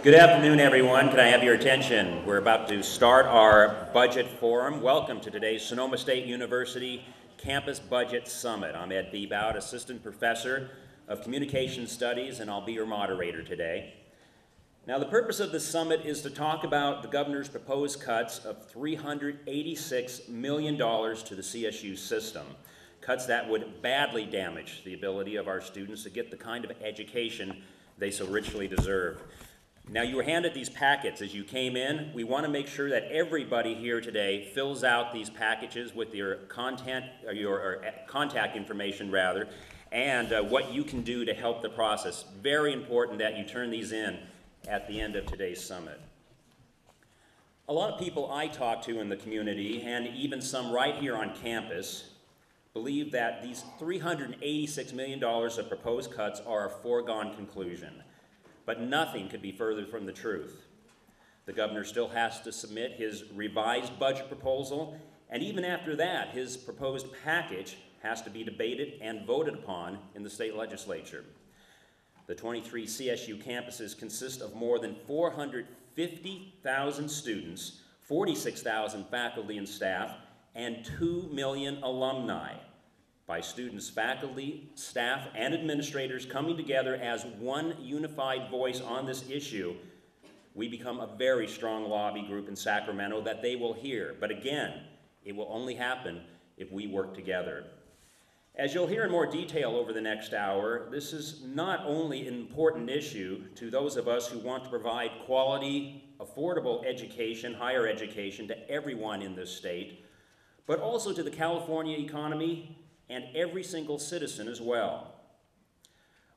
Good afternoon, everyone. Can I have your attention? We're about to start our budget forum. Welcome to today's Sonoma State University Campus Budget Summit. I'm Ed Bebout, Assistant Professor of Communication Studies, and I'll be your moderator today. Now, the purpose of this summit is to talk about the governor's proposed cuts of $386 million to the CSU system, cuts that would badly damage the ability of our students to get the kind of education they so richly deserve. Now, you were handed these packets as you came in. We want to make sure that everybody here today fills out these packages with your contact information, rather, and what you can do to help the process. Very important that you turn these in at the end of today's summit. A lot of people I talk to in the community, and even some right here on campus, believe that these $386 million of proposed cuts are a foregone conclusion. But nothing could be further from the truth. The governor still has to submit his revised budget proposal, and even after that, his proposed package has to be debated and voted upon in the state legislature. The 23 CSU campuses consist of more than 450,000 students, 46,000 faculty and staff, and 2 million alumni, by students, faculty, staff, and administrators coming together as one unified voice on this issue. We become a very strong lobby group in Sacramento that they will hear. But again, it will only happen if we work together. As you'll hear in more detail over the next hour, this is not only an important issue to those of us who want to provide quality, affordable education, higher education to everyone in this state, but also to the California economy and every single citizen as well.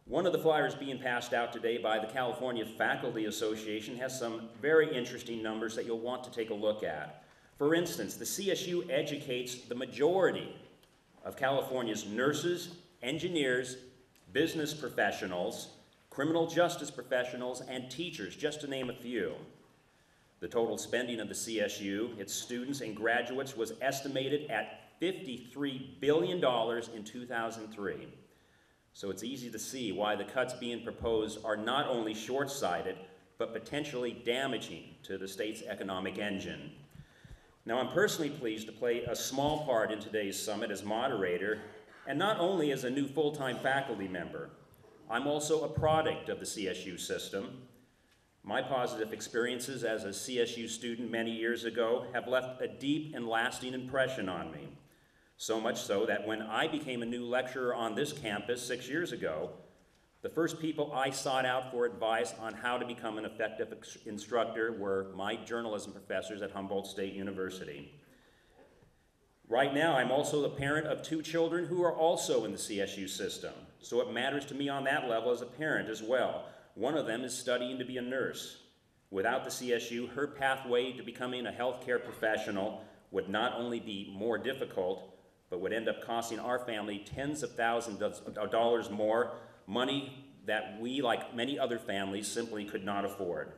One of the flyers being passed out today by the California Faculty Association has some very interesting numbers that you'll want to take a look at. For instance, the CSU educates the majority of California's nurses, engineers, business professionals, criminal justice professionals, and teachers, just to name a few. The total spending of the CSU, its students and graduates, was estimated at $53 billion in 2003. So it's easy to see why the cuts being proposed are not only short-sighted, but potentially damaging to the state's economic engine. Now, I'm personally pleased to play a small part in today's summit as moderator, and not only as a new full-time faculty member. I'm also a product of the CSU system. My positive experiences as a CSU student many years ago have left a deep and lasting impression on me. So much so that when I became a new lecturer on this campus 6 years ago, the first people I sought out for advice on how to become an effective instructor were my journalism professors at Humboldt State University. Right now, I'm also the parent of 2 children who are also in the CSU system, so it matters to me on that level as a parent as well. One of them is studying to be a nurse. Without the CSU, her pathway to becoming a healthcare professional would not only be more difficult, but would end up costing our family tens of thousands of dollars more, money that we, like many other families, simply could not afford.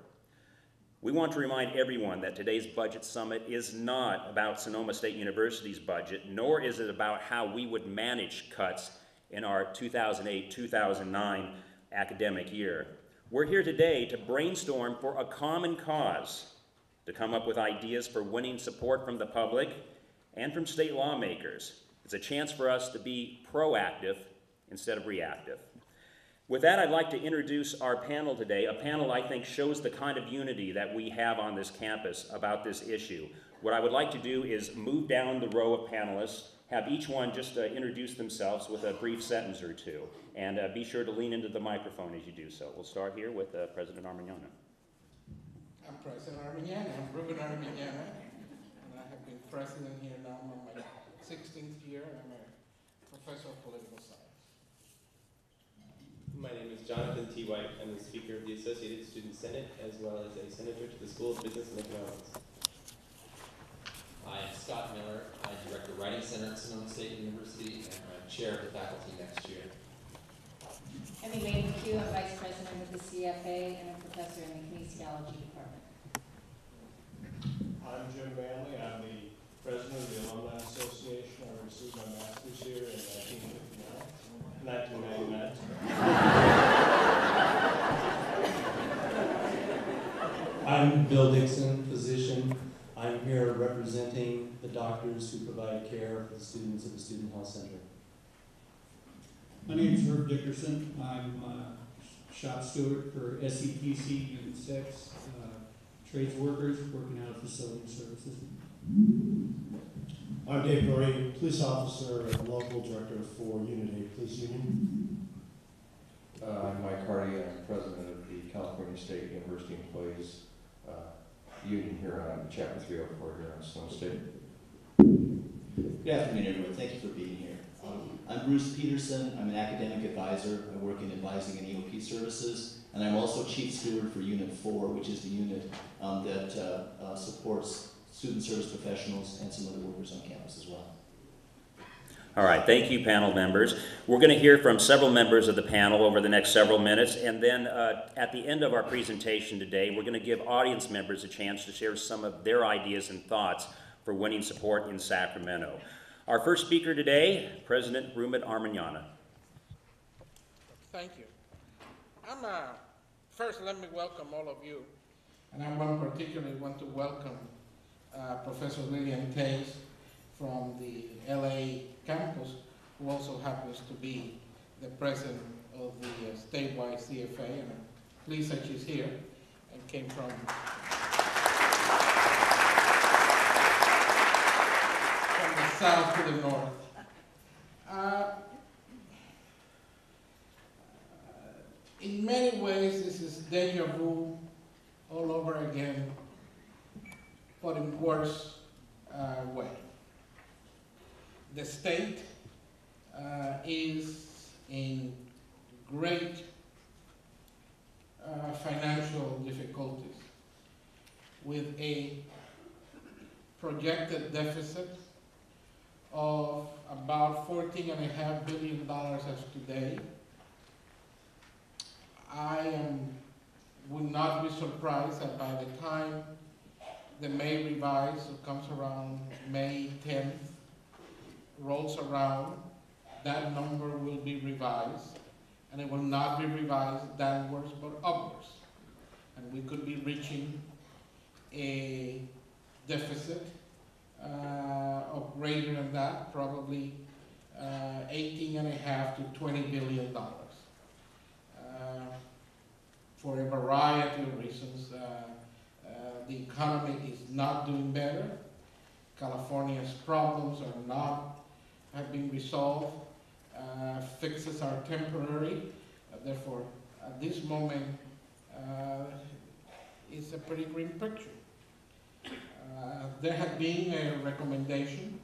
We want to remind everyone that today's budget summit is not about Sonoma State University's budget, nor is it about how we would manage cuts in our 2008-2009 academic year. We're here today to brainstorm for a common cause, to come up with ideas for winning support from the public and from state lawmakers. It's a chance for us to be proactive instead of reactive. With that, I'd like to introduce our panel today, a panel I think shows the kind of unity that we have on this campus about this issue. What I would like to do is move down the row of panelists, have each one just introduce themselves with a brief sentence or two, and be sure to lean into the microphone as you do so. We'll start here with President Armiñana. I'm President Armiñana. I'm Ruben Armiñana, and I have been president here now in my 16th year. I'm a professor of political science. My name is Jonathan T. White. I'm the Speaker of the Associated Student Senate, as well as a Senator to the School of Business and Economics. I am Scott Miller. I direct the Writing Center at Sonoma State University, and I'm chair of the faculty next year. I'm Elaine McHugh. I'm vice president of the CFA and a professor in the kinesiology department. I'm Jim Manley. I'm the president of the Alumni Association. I received my master's here in 1999. Bill Dixon, physician. I'm here representing the doctors who provide care for the students at the Student Health Center. My name is Herb Dickerson. I'm shop steward for SEPC Unit 6, trades workers working out of facility services. I'm Dave Norrie, police officer and local director for Unit 8 Police Union. I'm Mike Hardy, I'm president of the California State University Employees Union here on Chapter 304 here on Snow State. Good afternoon, everyone. Thank you for being here. I'm Bruce Peterson. I'm an academic advisor. I work in advising and EOP services, and I'm also chief steward for Unit 4, which is the unit that supports student service professionals and some other workers on campus as well. All right, thank you, panel members. We're going to hear from several members of the panel over the next several minutes, and then at the end of our presentation today, we're going to give audience members a chance to share some of their ideas and thoughts for winning support in Sacramento. Our first speaker today, President Rumit Armanyana. Thank you. First, let me welcome all of you, and I particularly want to welcome Professor Lillian Tays from the LA campus, who also happens to be the president of the statewide CFA, and I'm pleased that she's here and came from the south to the north. In many ways, this is deja vu all over again, but in worse way. The state is in great financial difficulties with a projected deficit of about $14.5 billion as today. Would not be surprised that by the time the May revise comes around, May 10th, rolls around, that number will be revised, and it will not be revised downwards but upwards. And we could be reaching a deficit of greater than that, probably 18.5 to $20 billion. For a variety of reasons, the economy is not doing better. California's problems have been resolved. Fixes are temporary. Therefore, at this moment, it's a pretty grim picture. There had been a recommendation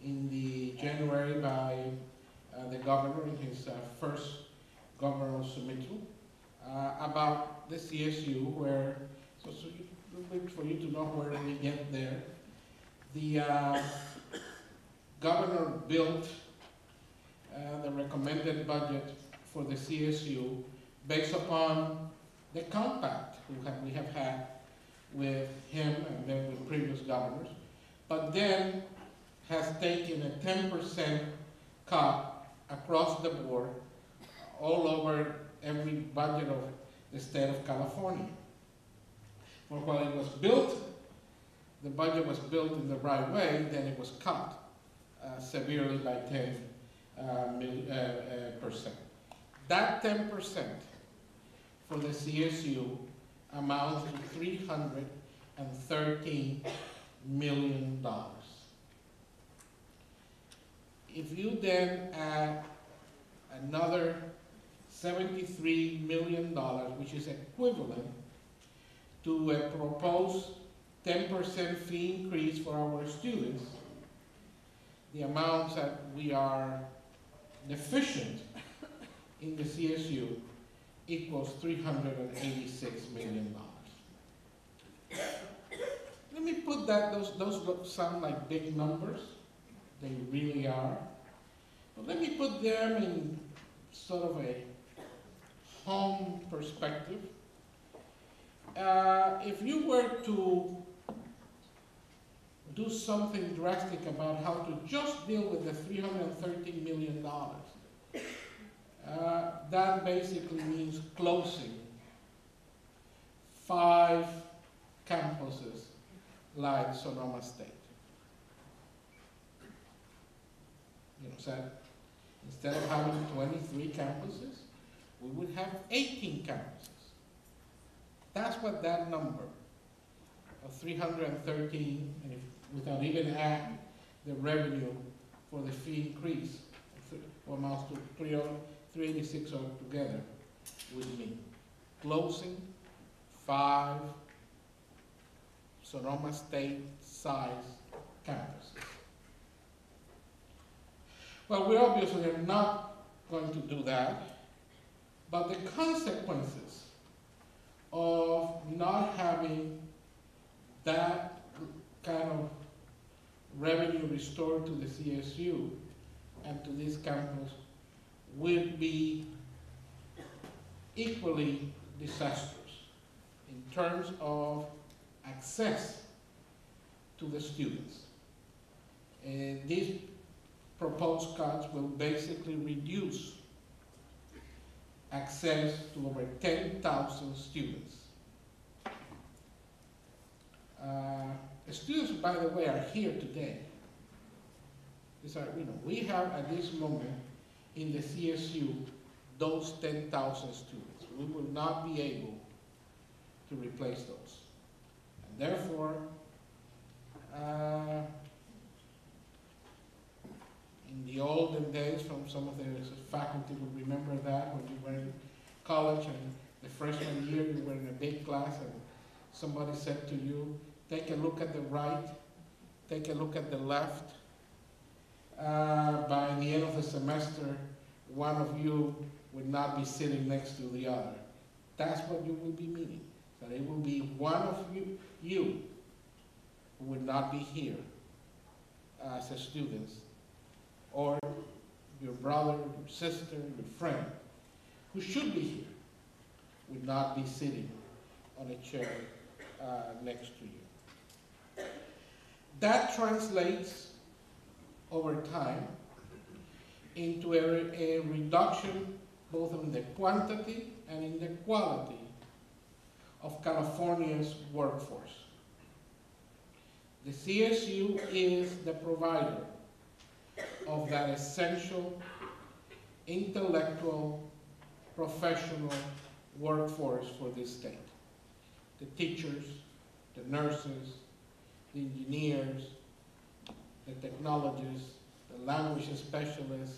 in the January by the governor in his first governor submittal about the CSU, where, for you to know where we get there, the governor built the recommended budget for the CSU based upon the compact we have had with him and then with previous governors, but then has taken a 10% cut across the board all over every budget of the state of California. But while it was built, the budget was built in the right way, then it was cut severely by 10%. That 10% for the CSU amounts to $313 million. If you then add another $73 million, which is equivalent to a proposed 10% fee increase for our students, the amounts that we are deficient in the CSU equals $386 million. Let me put that, those sound like big numbers. They really are. But let me put them in sort of a home perspective. If you were to do something drastic about how to just deal with the $313 million, that basically means closing 5 campuses like Sonoma State. You know, so instead of having 23 campuses, we would have 18 campuses. That's what that number of 313, and if, without even adding the revenue for the fee increase, amounts to 386 altogether, would mean. Closing 5 Sonoma State-size campuses. Well, we obviously are not going to do that, but the consequences of not having that kind of revenue restored to the CSU and to this campus will be equally disastrous in terms of access to the students. And these proposed cuts will basically reduce access to over 10,000 students. The students, by the way, are here today. These are, you know, we have at this moment in the CSU those 10,000 students. We will not be able to replace those. And therefore, in the olden days, from some of the faculty would remember that when you were in college and the freshman year you were in a big class and somebody said to you, take a look at the right, take a look at the left. By the end of the semester, one of you would not be sitting next to the other. That's what you will be meaning. That it will be one of you who would not be here as a student, or your brother, your sister, your friend, who should be here, would not be sitting on a chair next to you. That translates over time into a reduction both in the quantity and in the quality of California's workforce. The CSU is the provider of that essential intellectual, professional workforce for this state. The teachers, the nurses, the engineers, the technologists, the language specialists,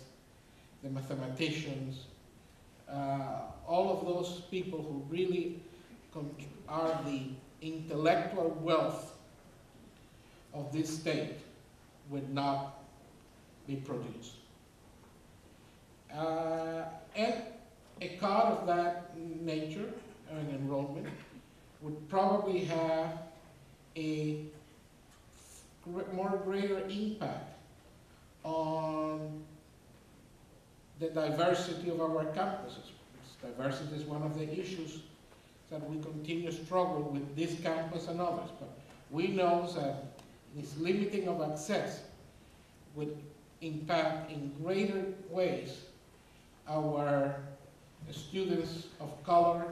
the mathematicians, all of those people who really are the intellectual wealth of this state would not be produced. And a cut of that nature, an enrollment, would probably have a greater impact on the diversity of our campuses. Diversity is one of the issues that we continue to struggle with this campus and others, but we know that this limiting of access would impact in greater ways our students of color,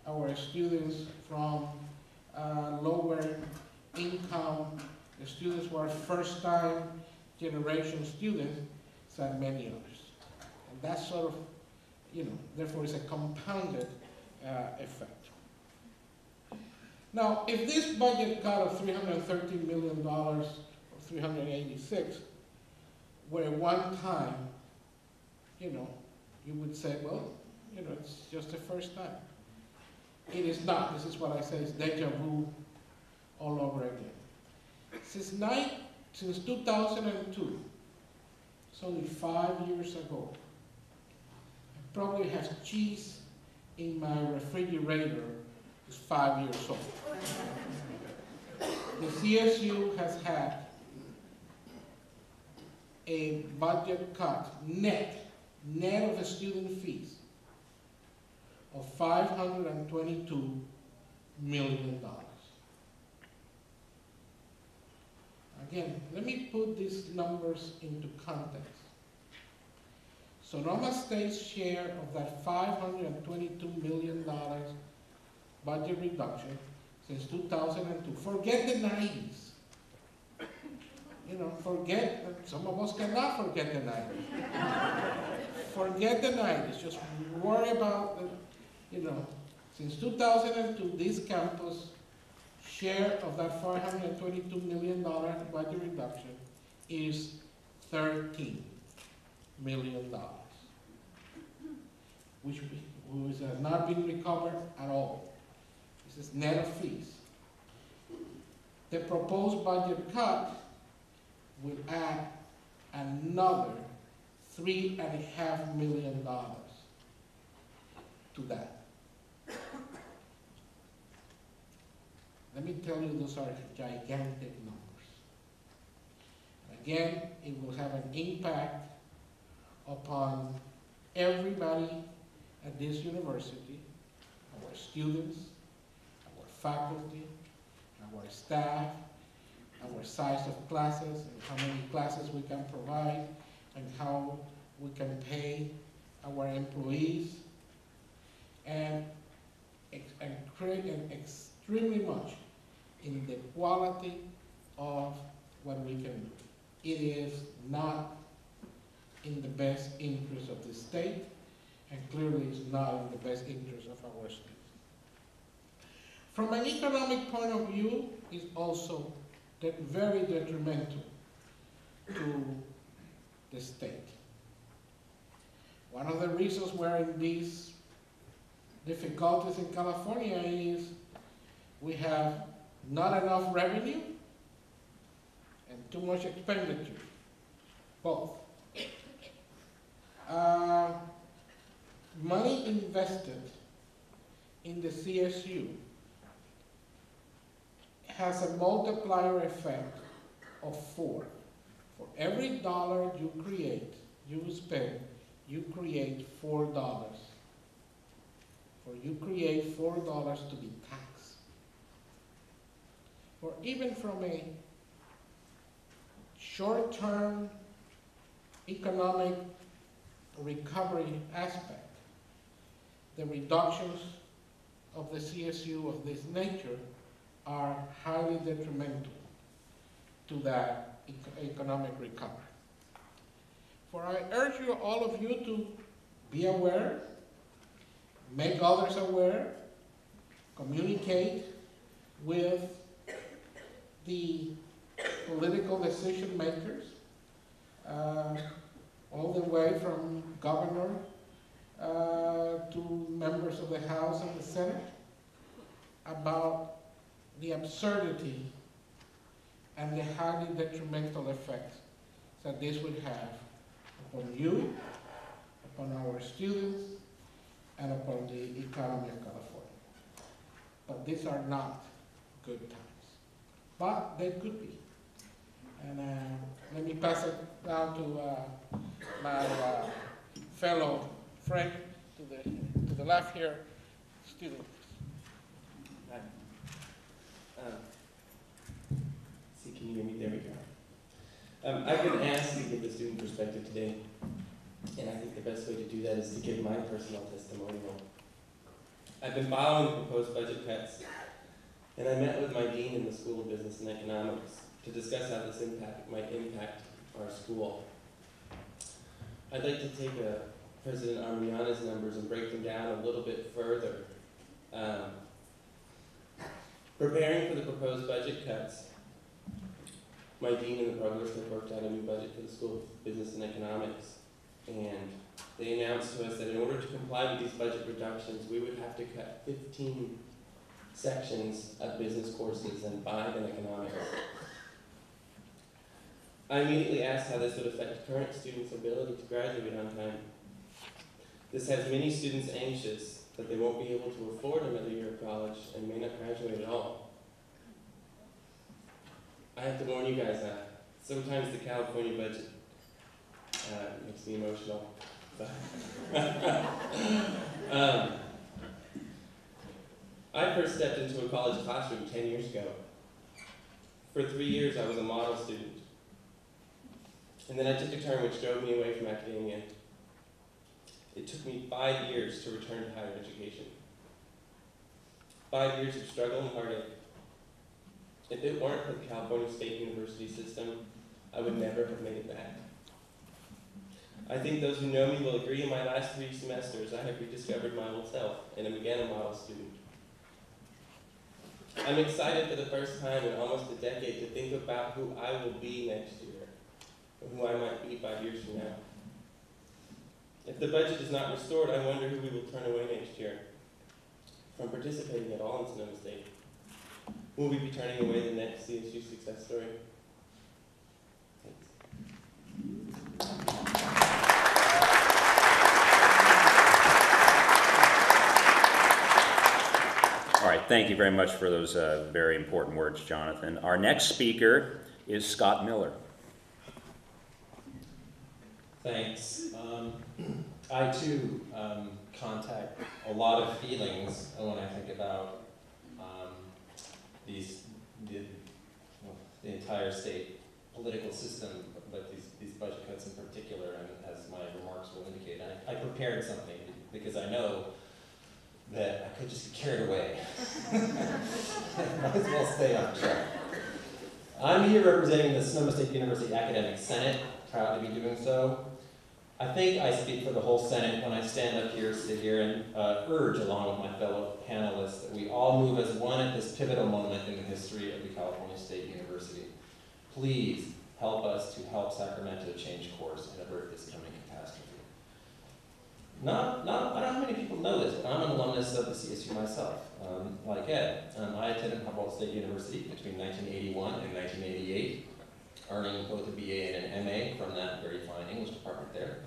our students from lower income, the students who are first-time generation students, and many others. And that's sort of, you know, therefore it's a compounded effect. Now, if this budget cut of $313 million, or 386, were one time, you know, you would say, well, you know, it's just the first time. It is not. This is what I say, it's deja vu all over again. Since 2002, it's only 5 years ago, I probably have cheese in my refrigerator is 5 years old. The CSU has had a budget cut, net of the student fees, of $522 million. Again, let me put these numbers into context. Sonoma State's share of that $522 million budget reduction since 2002. Forget the 90s. You know, forget, some of us cannot forget the 90s. Forget the 90s, just worry about, you know, since 2002, this campus share of that $522 million budget reduction is $13 million, which has not been recovered at all. This is net of fees. The proposed budget cut will add another $3.5 million to that. Let me tell you, those are gigantic numbers. Again, it will have an impact upon everybody at this university, our students, our faculty, our staff, our size of classes, and how many classes we can provide, and how we can pay our employees, and create extremely much in the quality of what we can do. It is not in the best interest of the state, and clearly it's not in the best interest of our students. From an economic point of view, it's also very detrimental to the state. One of the reasons we're in these difficulties in California is we have not enough revenue and too much expenditure, both. Money invested in the CSU has a multiplier effect of 4. For every dollar you spend, you create $4. You create $4 to be taxed. Or even from a short-term economic recovery aspect, the reductions of the CSU of this nature are highly detrimental to that economic recovery. For I urge you, all of you, to be aware, make others aware, communicate with the political decision makers, all the way from governor to members of the House and the Senate, about the absurdity and the highly detrimental effects that this would have upon you, upon our students, and upon the economy of California. But these are not good times. But they could be. And let me pass it down to my fellow friend to the left here, student. See, can you hear me? There we go. I've been asked to give the student perspective today, and I think the best way to do that is to give my personal testimonial. I've been following the proposed budget cuts, and I met with my dean in the School of Business and Economics to discuss how this might impact our school. I'd like to take President Armiana's numbers and break them down a little bit further. Preparing for the proposed budget cuts, my dean and the provost have worked out a new budget for the School of Business and Economics, and they announced to us that in order to comply with these budget reductions, we would have to cut 15 sections of business courses and 5 in economics. I immediately asked how this would affect current students' ability to graduate on time. This has many students anxious that they won't be able to afford another year of college and may not graduate at all. I have to warn you guys that sometimes the California budget makes me emotional. I first stepped into a college classroom 10 years ago. For 3 years, I was a model student. And then I took a turn which drove me away from academia. It took me 5 years to return to higher education. 5 years of struggle and heartache. If it weren't for the California State University system, I would never have made it back. I think those who know me will agree in my last 3 semesters I have rediscovered my old self and am again a model student. I'm excited for the first time in almost a decade to think about who I will be next year, or who I might be 5 years from now. If the budget is not restored, I wonder who we will turn away next year from participating at all in Sonoma State. Will we be turning away the next CSU success story? All right, thank you very much for those very important words, Jonathan. Our next speaker is Scott Miller. Thanks. I too contact a lot of feelings when I think about the entire state political system, but these budget cuts in particular, and as my remarks will indicate. I prepared something because I know that I could just get carried away. Might as well stay on track. I'm here representing the Sonoma State University Academic Senate, proud to be doing so. I think I speak for the whole Senate when I stand up here, sit here, and urge, along with my fellow panelists, that we all move as one at this pivotal moment in the history of the California State University. Please help us to help Sacramento change course and avert this coming catastrophe. I don't know how many people know this, but I'm an alumnus of the CSU myself. Like Ed, I attended Humboldt State University between 1981 and 1988. Earning both a BA and an MA from that very fine English department there.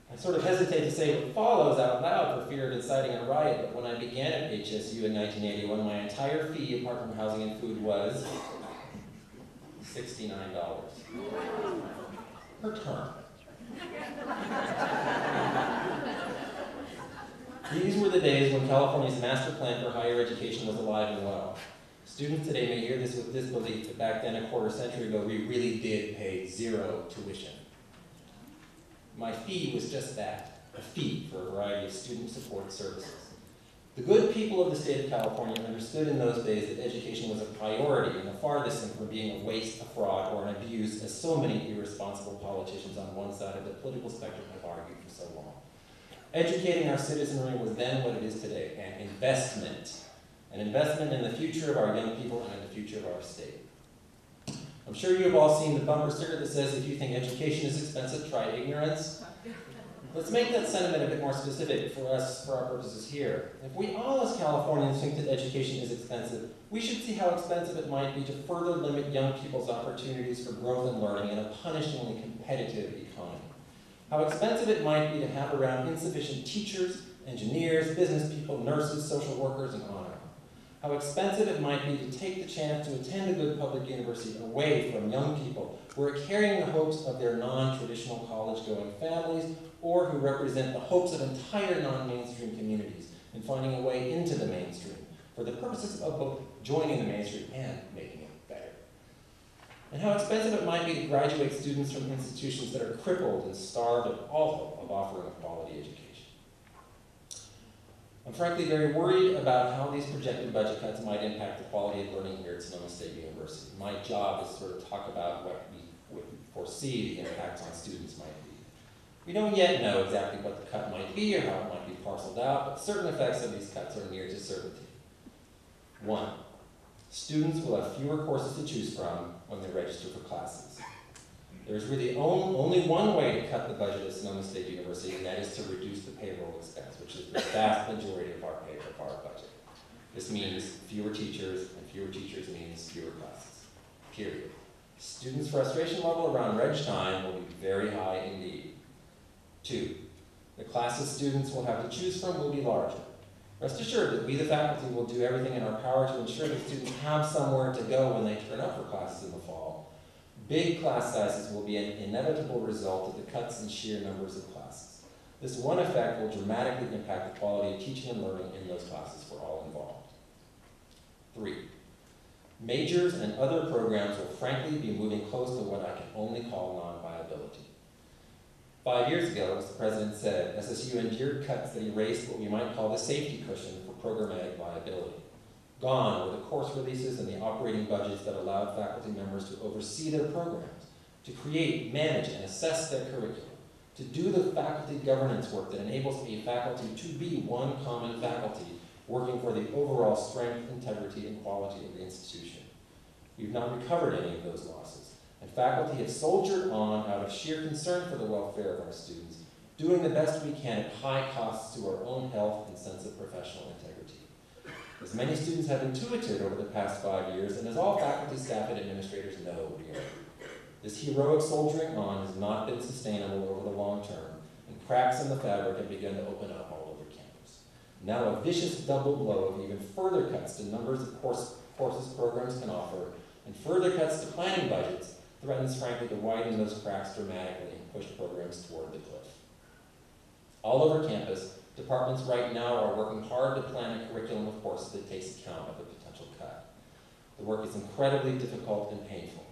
I sort of hesitate to say what follows out loud for fear of inciting a riot, but when I began at HSU in 1981, my entire fee, apart from housing and food, was $69 per term. These were the days when California's master plan for higher education was alive and well. Students today may hear this with disbelief, but back then, a quarter century ago, we really did pay 0 tuition. My fee was just that, a fee for a variety of student support services. The good people of the state of California understood in those days that education was a priority and the farthest thing from being a waste, a fraud, or an abuse, as so many irresponsible politicians on one side of the political spectrum have argued for so long. Educating our citizenry was then what it is today, an investment. An investment in the future of our young people and in the future of our state. I'm sure you have all seen the bumper sticker that says, if you think education is expensive, try ignorance. Let's make that sentiment a bit more specific for us, for our purposes here. If we all as Californians think that education is expensive, we should see how expensive it might be to further limit young people's opportunities for growth and learning in a punishingly competitive economy. How expensive it might be to have around insufficient teachers, engineers, business people, nurses, social workers, and on. How expensive it might be to take the chance to attend a good public university away from young people who are carrying the hopes of their non-traditional college-going families or who represent the hopes of entire non-mainstream communities in finding a way into the mainstream for the purposes of both joining the mainstream and making it better. And how expensive it might be to graduate students from institutions that are crippled and starved of all hope of offering a quality education. I'm frankly very worried about how these projected budget cuts might impact the quality of learning here at Sonoma State University. My job is to sort of talk about what we would foresee the impacts on students might be. We don't yet know exactly what the cut might be or how it might be parceled out, but certain effects of these cuts are near to certainty. 1, students will have fewer courses to choose from when they register for classes. There's really only one way to cut the budget at Sonoma State University, and that is to reduce the payroll expense, which is the vast majority of our budget. This means fewer teachers, and fewer teachers means fewer classes, period. Students' frustration level around reg time will be very high indeed. 2, the classes students will have to choose from will be larger. Rest assured that we, the faculty, will do everything in our power to ensure that students have somewhere to go when they turn up for classes in the fall. Big class sizes will be an inevitable result of the cuts in sheer numbers of classes. This one effect will dramatically impact the quality of teaching and learning in those classes for all involved. 3, majors and other programs will frankly be moving close to what I can only call non-viability. 5 years ago, as the president said, SSU endured cuts that erased what we might call the safety cushion for programmatic viability. Gone were the course releases and the operating budgets that allowed faculty members to oversee their programs, to create, manage, and assess their curriculum, to do the faculty governance work that enables a faculty to be one common faculty working for the overall strength, integrity, and quality of the institution. We've not recovered any of those losses, and faculty have soldiered on out of sheer concern for the welfare of our students, doing the best we can at high costs to our own health and sense of professional integrity. As many students have intuited over the past 5 years, and as all faculty, staff, and administrators know, this heroic soldiering on has not been sustainable over the long term, and cracks in the fabric have begun to open up all over campus. Now a vicious double blow of even further cuts to numbers of courses programs can offer, and further cuts to planning budgets threatens, frankly, to widen those cracks dramatically and push programs toward the cliff. All over campus, departments right now are working hard to plan a curriculum of courses that takes account of a potential cut. The work is incredibly difficult and painful.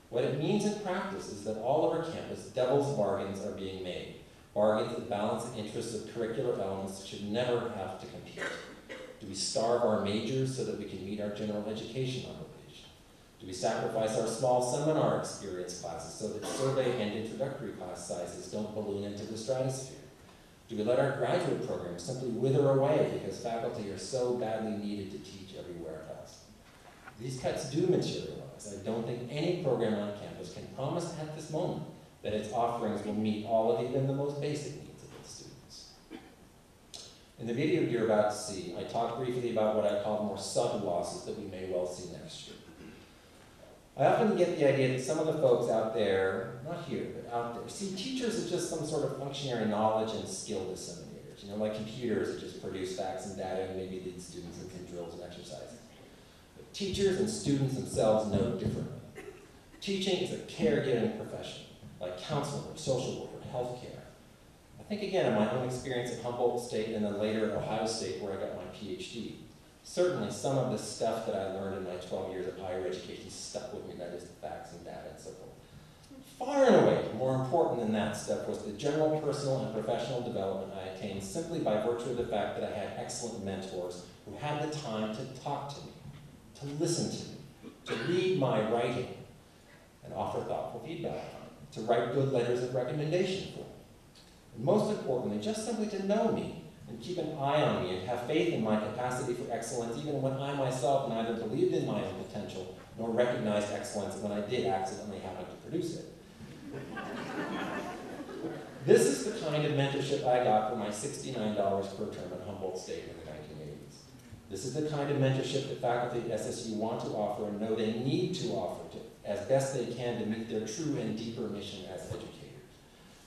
What it means in practice is that all over campus, devil's bargains are being made. Bargains that balance the interests of curricular elements that should never have to compete. Do we starve our majors so that we can meet our general education obligation? Do we sacrifice our small seminar experience classes so that survey and introductory class sizes don't balloon into the stratosphere? Do we let our graduate programs simply wither away because faculty are so badly needed to teach everywhere else? These cuts do materialize. I don't think any program on campus can promise at this moment that its offerings will meet all of even the most basic needs of its students. In the video you're about to see, I talk briefly about what I call more subtle losses that we may well see next year. I often get the idea that some of the folks out there, not here, but out there, see teachers as just some sort of functionary knowledge and skill disseminators. You know, like computers that just produce facts and data and maybe lead students in some drills and exercises. But teachers and students themselves know differently. Teaching is a caregiving profession, like counseling or social work or healthcare. I think again of my own experience at Humboldt State and then later at Ohio State where I got my PhD. Certainly some of the stuff that I learned in my 12 years of higher education stuck with me, that is the facts and data and so forth. Far and away more important than that stuff was the general personal and professional development I attained simply by virtue of the fact that I had excellent mentors who had the time to talk to me, to listen to me, to read my writing and offer thoughtful feedback on it, to write good letters of recommendation for me. And most importantly, just simply to know me and keep an eye on me and have faith in my capacity for excellence even when I myself neither believed in my own potential nor recognized excellence when I did accidentally happen to produce it. This is the kind of mentorship I got for my $69 per term at Humboldt State in the 1980s. This is the kind of mentorship that faculty at SSU want to offer and know they need to offer as best they can to meet their true and deeper mission as educators.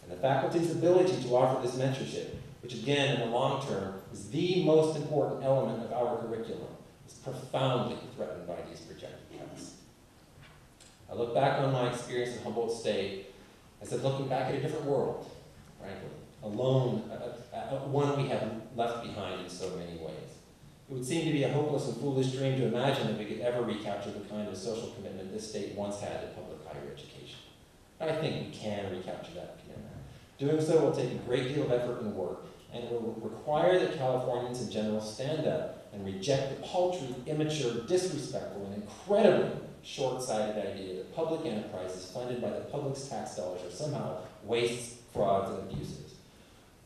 And the faculty's ability to offer this mentorship, which again in the long term is the most important element of our curriculum, is profoundly threatened by these projected cuts. I look back on my experience at Humboldt State as if looking back at a different world, frankly, alone, one we have left behind in so many ways. It would seem to be a hopeless and foolish dream to imagine that we could ever recapture the kind of social commitment this state once had in public higher education. I think we can recapture that commitment. Doing so will take a great deal of effort and work, and it will require that Californians in general stand up and reject the paltry, immature, disrespectful, and incredibly short-sighted idea that public enterprises funded by the public's tax dollars are somehow wastes, frauds, and abuses.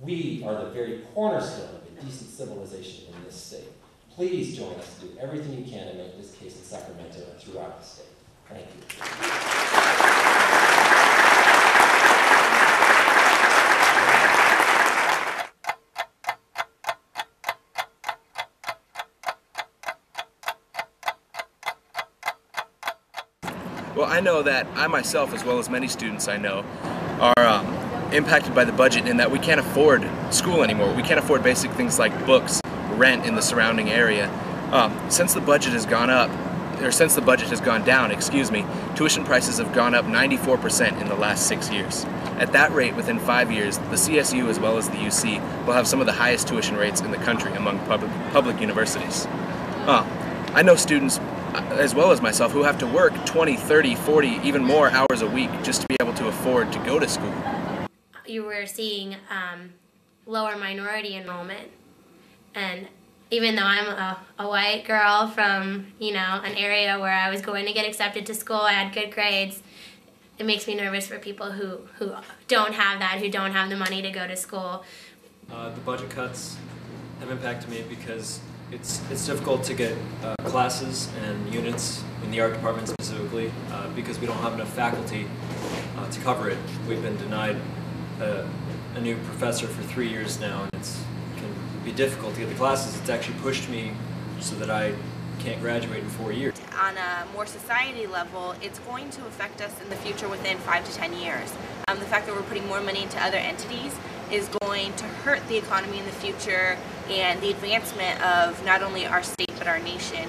We are the very cornerstone of a decent civilization in this state. Please join us to do everything you can to make this case in Sacramento and throughout the state. Thank you. Well, I know that I myself, as well as many students I know, are impacted by the budget in that we can't afford school anymore. We can't afford basic things like books, rent in the surrounding area. Since the budget has gone up, or since the budget has gone down, tuition prices have gone up 94% in the last 6 years. At that rate, within 5 years, the CSU as well as the UC will have some of the highest tuition rates in the country among public universities. I know students, as well as myself, who have to work 20, 30, 40, even more hours a week just to be able to afford to go to school. You were seeing lower minority enrollment, and even though I'm a white girl from, you know, an area where I was going to get accepted to school, I had good grades, it makes me nervous for people who don't have that, who don't have the money to go to school. The budget cuts have impacted me because it's difficult to get classes and units in the art department specifically because we don't have enough faculty to cover it. We've been denied a new professor for 3 years now, and it can be difficult to get the classes. It's actually pushed me so that I can't graduate in 4 years. On a more society level, it's going to affect us in the future within 5 to 10 years. The fact that we're putting more money into other entities is going to hurt the economy in the future and the advancement of not only our state but our nation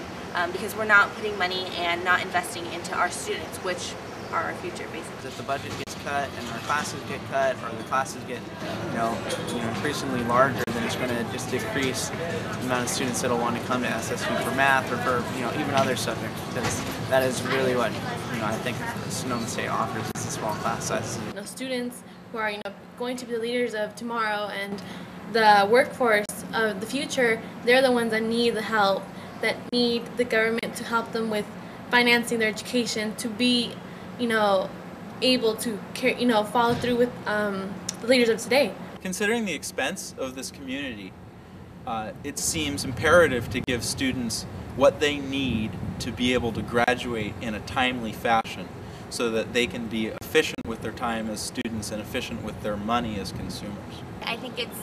because we're not putting money and not investing into our students, which are our future basically. If the budget gets cut and our classes get cut or the classes get increasingly larger, then it's going to just decrease the amount of students that will want to come to SSU for math or for even other subjects, because that is really what I think Sonoma State offers is a small class size. Students who are going to be the leaders of tomorrow and the workforce of the future, they're the ones that need the help, that need the government to help them with financing their education, to be able to follow through with the leaders of today. Considering the expense of this community, it seems imperative to give students what they need to be able to graduate in a timely fashion so that they can be efficient with their time as students and efficient with their money as consumers. I think it's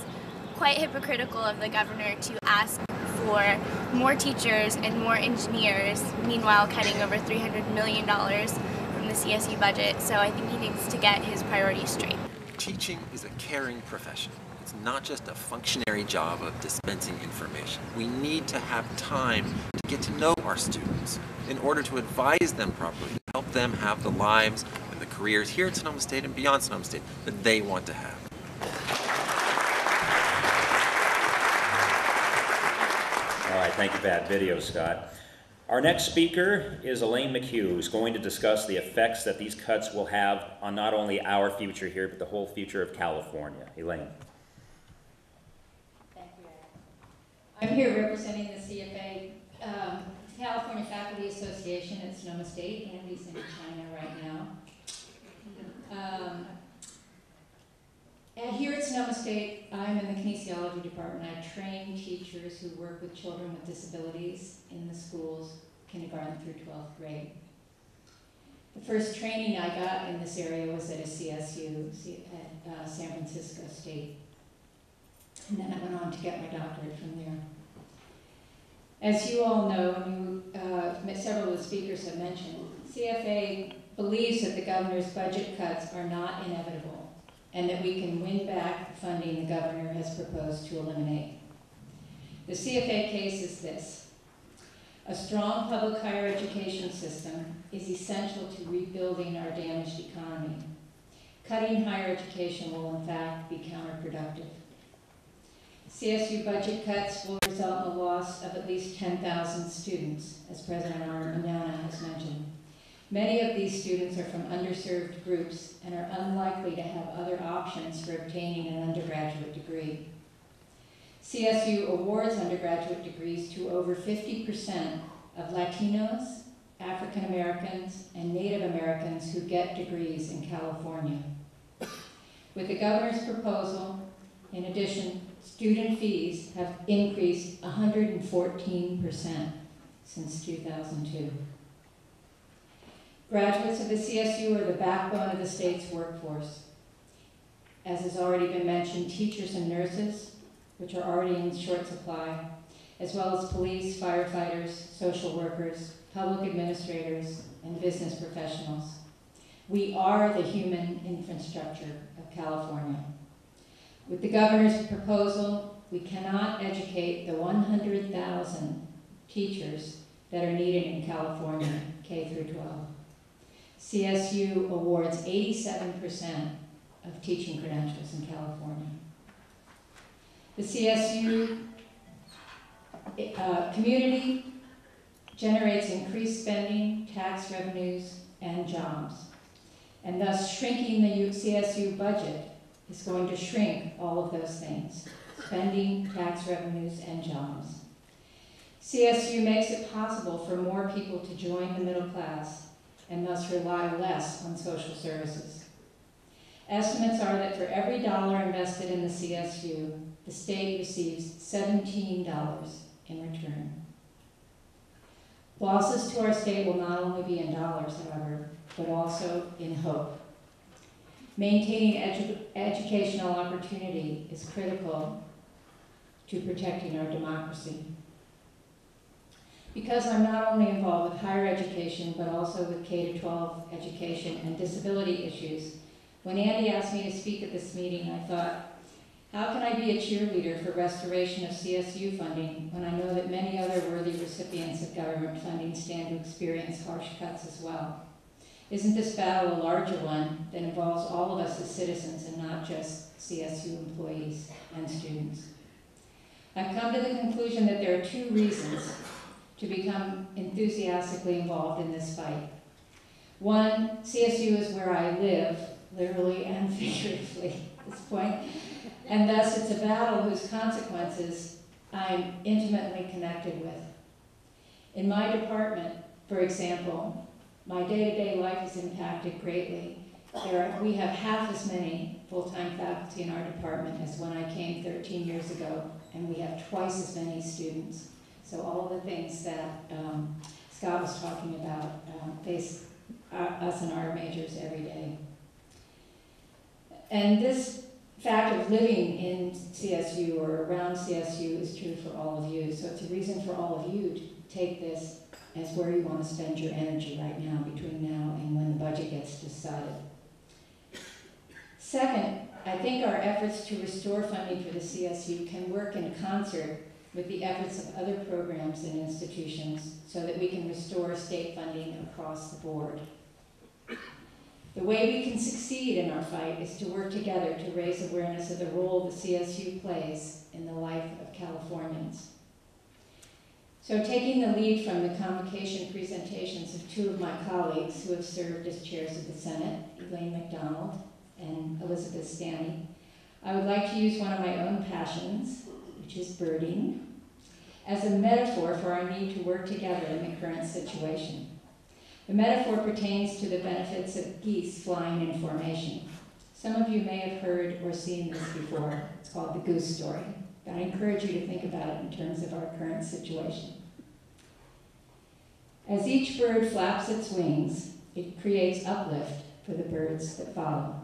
quite hypocritical of the governor to ask for more teachers and more engineers, meanwhile cutting over $300 million from the CSU budget, so I think he needs to get his priorities straight. Teaching is a caring profession. It's not just a functionary job of dispensing information. We need to have time to get to know our students in order to advise them properly, to help them have the lives and the careers here at Sonoma State and beyond Sonoma State that they want to have. All right, thank you for that video, Scott. Our next speaker is Elaine McHugh, who's going to discuss the effects that these cuts will have on not only our future here, but the whole future of California. Elaine. Thank you, Ed. I'm here representing the CFA, California Faculty Association at Sonoma State. Andy's in China right now. And here at Sonoma State, I'm in the kinesiology department. I train teachers who work with children with disabilities in the schools, kindergarten through 12th grade. The first training I got in this area was at a CSU at San Francisco State. And then I went on to get my doctorate from there. As you all know, and several of the speakers have mentioned, CFA believes that the governor's budget cuts are not inevitable, and that we can win back the funding the governor has proposed to eliminate. The CFA case is this: a strong public higher education system is essential to rebuilding our damaged economy. Cutting higher education will in fact be counterproductive. CSU budget cuts will result in the loss of at least 10,000 students, as President Armendana has mentioned. Many of these students are from underserved groups and are unlikely to have other options for obtaining an undergraduate degree. CSU awards undergraduate degrees to over 50% of Latinos, African Americans, and Native Americans who get degrees in California. With the governor's proposal, in addition, student fees have increased 114% since 2002. Graduates of the CSU are the backbone of the state's workforce. As has already been mentioned, teachers and nurses, which are already in short supply, as well as police, firefighters, social workers, public administrators, and business professionals. We are the human infrastructure of California. With the governor's proposal, we cannot educate the 100,000 teachers that are needed in California, K through 12. CSU awards 87% of teaching credentials in California. The CSU community generates increased spending, tax revenues, and jobs. And thus shrinking the CSU budget is going to shrink all of those things: spending, tax revenues, and jobs. CSU makes it possible for more people to join the middle class and thus rely less on social services. Estimates are that for every dollar invested in the CSU, the state receives $17 in return. Losses to our state will not only be in dollars, however, but also in hope. Maintaining educational opportunity is critical to protecting our democracy. Because I'm not only involved with higher education, but also with K-12 education and disability issues, when Andy asked me to speak at this meeting, I thought, how can I be a cheerleader for restoration of CSU funding when I know that many other worthy recipients of government funding stand to experience harsh cuts as well? Isn't this battle a larger one that involves all of us as citizens and not just CSU employees and students? I've come to the conclusion that there are two reasons to become enthusiastically involved in this fight. One, CSU is where I live, literally and figuratively at this point, and thus it's a battle whose consequences I'm intimately connected with. In my department, for example, my day-to-day life is impacted greatly. We have half as many full-time faculty in our department as when I came 13 years ago, and we have twice as many students. So all of the things that Scott was talking about face us and our majors every day. And this fact of living in CSU or around CSU is true for all of you. So it's a reason for all of you to take this as where you want to spend your energy right now, between now and when the budget gets decided. Second, I think our efforts to restore funding for the CSU can work in concert with the efforts of other programs and institutions so that we can restore state funding across the board. The way we can succeed in our fight is to work together to raise awareness of the role the CSU plays in the life of Californians. So taking the lead from the convocation presentations of two of my colleagues who have served as chairs of the Senate, Elaine McDonald and Elizabeth Stanley, I would like to use one of my own passions, which is birding, as a metaphor for our need to work together in the current situation. The metaphor pertains to the benefits of geese flying in formation. Some of you may have heard or seen this before. It's called the goose story. But I encourage you to think about it in terms of our current situation. As each bird flaps its wings, it creates uplift for the birds that follow.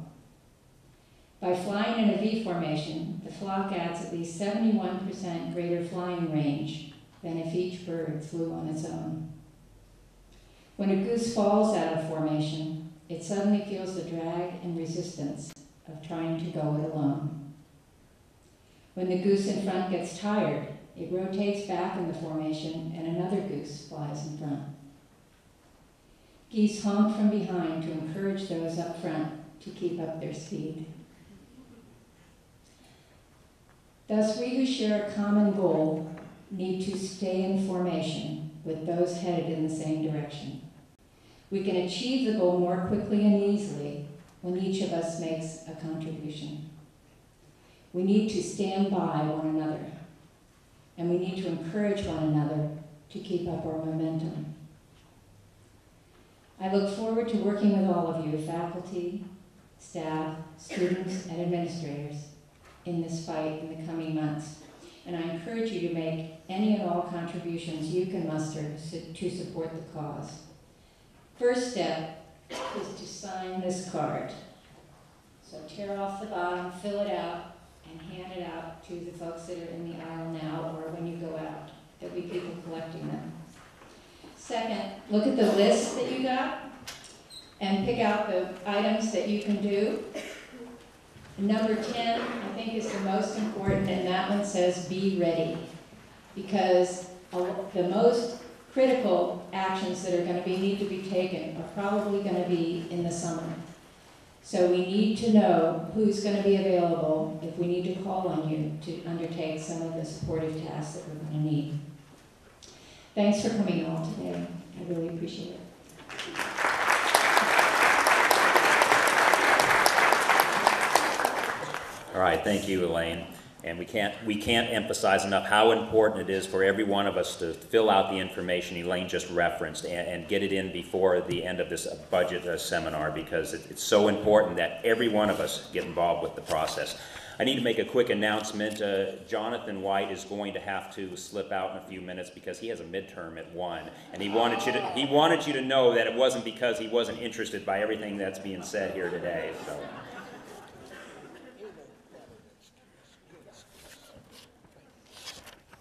By flying in a V formation, the flock adds at least 71% greater flying range than if each bird flew on its own. When a goose falls out of formation, it suddenly feels the drag and resistance of trying to go it alone. When the goose in front gets tired, it rotates back in the formation and another goose flies in front. Geese honk from behind to encourage those up front to keep up their speed. Thus, we who share a common goal need to stay in formation with those headed in the same direction. We can achieve the goal more quickly and easily when each of us makes a contribution. We need to stand by one another, and we need to encourage one another to keep up our momentum. I look forward to working with all of you, faculty, staff, students, and administrators, in this fight in the coming months. And I encourage you to make any and all contributions you can muster to support the cause. First step is to sign this card. So tear off the bottom, fill it out, and hand it out to the folks that are in the aisle now or when you go out. There'll be people collecting them. Second, look at the list that you got and pick out the items that you can do. Number 10, I think, is the most important, and that one says be ready. Because the most critical actions that are going to need to be taken are probably going to be in the summer. So we need to know who's going to be available if we need to call on you to undertake some of the supportive tasks that we're going to need. Thanks for coming all today. I really appreciate it. All right, thank you, Elaine. And we can't emphasize enough how important it is for every one of us to fill out the information Elaine just referenced and get it in before the end of this budget seminar, because it's so important that every one of us get involved with the process. I need to make a quick announcement. Jonathan White is going to have to slip out in a few minutes because he has a midterm at 1, and he wanted you to know that it wasn't because he wasn't interested by everything that's being said here today. So.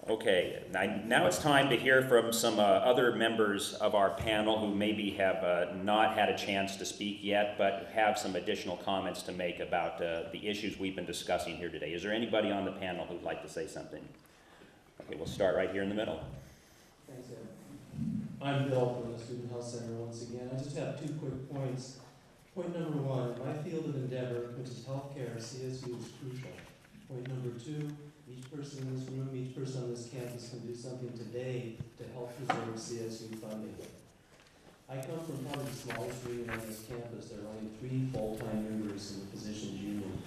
Okay, now it's time to hear from some other members of our panel who maybe have not had a chance to speak yet, but have some additional comments to make about the issues we've been discussing here today. Is there anybody on the panel who'd like to say something? Okay, we'll start right here in the middle. Thanks, Ed. I'm Bill from the Student Health Center once again. I just have 2 quick points. Point number 1, my field of endeavor, which is healthcare, CSU, is crucial. Point number 2, each person in this room, each person on this campus can do something today to help preserve CSU funding. I come from probably the smallest union on this campus. There are only 3 full-time members in the physicians union.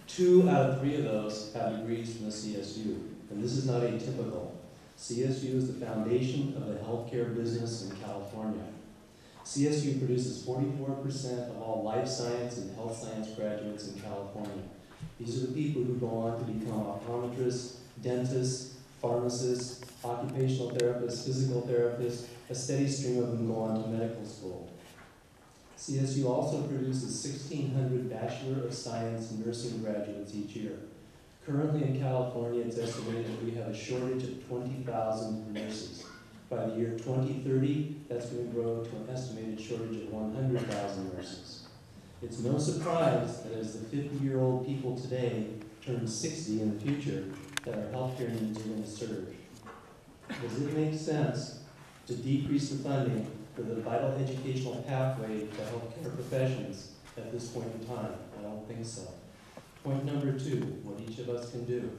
2 out of 3 of those have degrees from the CSU, and this is not atypical. CSU is the foundation of the healthcare business in California. CSU produces 44% of all life science and health science graduates in California. These are the people who go on to become optometrists, dentists, pharmacists, occupational therapists, physical therapists. A steady stream of them go on to medical school. CSU also produces 1,600 Bachelor of Science nursing graduates each year. Currently in California, it's estimated that we have a shortage of 20,000 nurses. By the year 2030, that's going to grow to an estimated shortage of 100,000 nurses. It's no surprise that as the 50-year-old people today turn 60 in the future, that our healthcare needs are going to surge. Does it make sense to decrease the funding for the vital educational pathway to healthcare professions at this point in time? I don't think so. Point number 2, what each of us can do.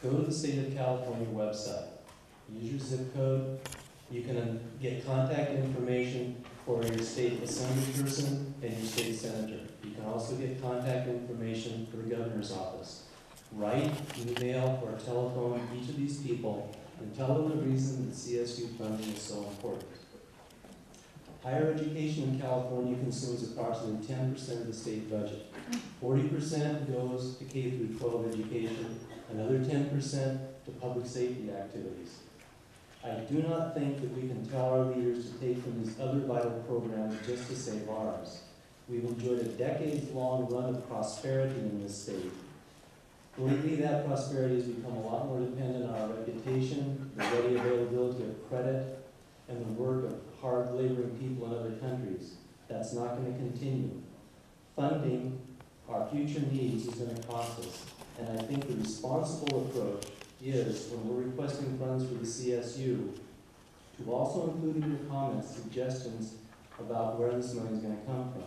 Go to the State of California website. Use your zip code. You can get contact information for your state assembly person and your state senator. You can also get contact information for the governor's office. Write, email, or telephone each of these people and tell them the reason that CSU funding is so important. Higher education in California consumes approximately 10% of the state budget. 40% goes to K through 12 education, another 10% to public safety activities. I do not think that we can tell our leaders to take from these other vital programs just to save ours. We've enjoyed a decades-long run of prosperity in this state. Lately, that prosperity has become a lot more dependent on our reputation, the ready availability of credit, and the work of hard laboring people in other countries. That's not going to continue. Funding our future needs is going to cost us. And I think the responsible approach is, when we're requesting funds for the CSU, to also include in your comments suggestions about where this money is going to come from.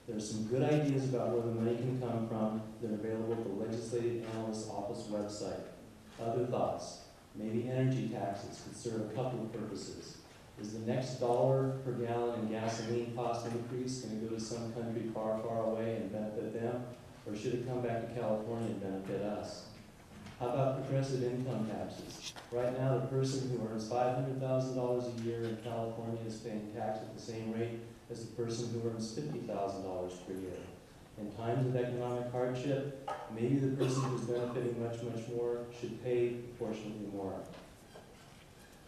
There's some good ideas about where the money can come from that are available at the Legislative Analyst Office website. Other thoughts? Maybe energy taxes could serve a couple of purposes. Is the next $1 per gallon in gasoline cost increase going to go to some country far, far away and benefit them? Or should it come back to California and benefit us? How about progressive income taxes? Right now, the person who earns $500,000 a year in California is paying tax at the same rate as the person who earns $50,000 per year. In times of economic hardship, maybe the person who's benefiting much, much more should pay proportionately more.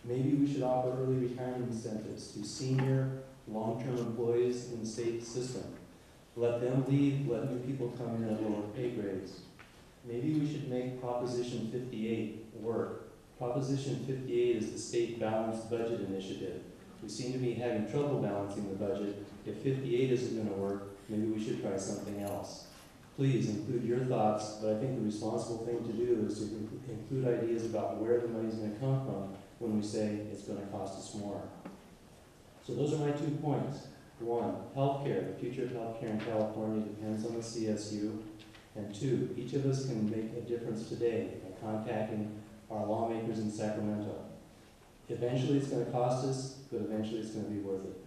Maybe we should offer early retirement incentives to senior, long-term employees in the state system. Let them leave, let new people come in at lower pay grades. Maybe we should make Proposition 58 work. Proposition 58 is the state balanced budget initiative. We seem to be having trouble balancing the budget. If 58 isn't going to work, maybe we should try something else. Please include your thoughts, but I think the responsible thing to do is to include ideas about where the money is going to come from when we say it's going to cost us more. So those are my 2 points. 1, healthcare. The future of healthcare in California depends on the CSU. And 2, each of us can make a difference today by contacting our lawmakers in Sacramento. Eventually it's going to cost us, but eventually it's going to be worth it.